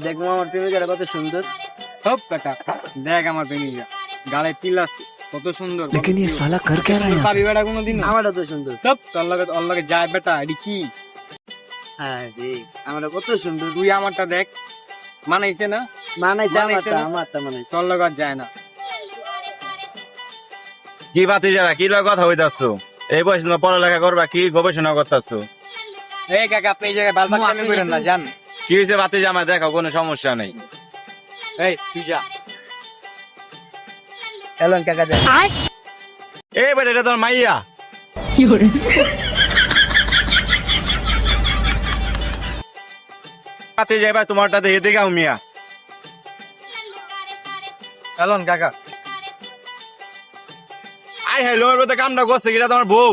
দেখবো আমার প্রেমিকাটা কত সুন্দর। সব বেটা দেখ আমার প্রেমিকা গালে তিল আছে কত সুন্দর। लेकिन ये साला कर क्या रहा है यहाँ पे? পাবি বেটা কোনোদিন আমারটা তো সুন্দর। সব তোর লগে যায় বেটা এটি কি হ্যাঁ রে, আমারটা কত সুন্দর। তুই আমারটা দেখ মানাইছে না মানাইছে মানাইছে আমারটা, না? আমারটা মানাইছে। তোর লগে আর যায় না। কি বাতি যারা কি লয় কথা হইতাছো? এই বয়সে তোমরা পড়ালেখা করবা কি গবেষণা করতেছো? এই কাকা আপনি এই জায়গায় বালবাল কেন করেন না জান। কি হয়েছে বাতি জামা দেখো কোনো সমস্যা নেই। এই তুই যা। এলন কাকা দেখ। এই বেটা এটা তোর মাইয়া। বাতি যাইবা তোমারটা দেখে দেখে মিয়া। এলন কাকা আই হ্যালো এর কামটা করছে কিটা তোমার বউ।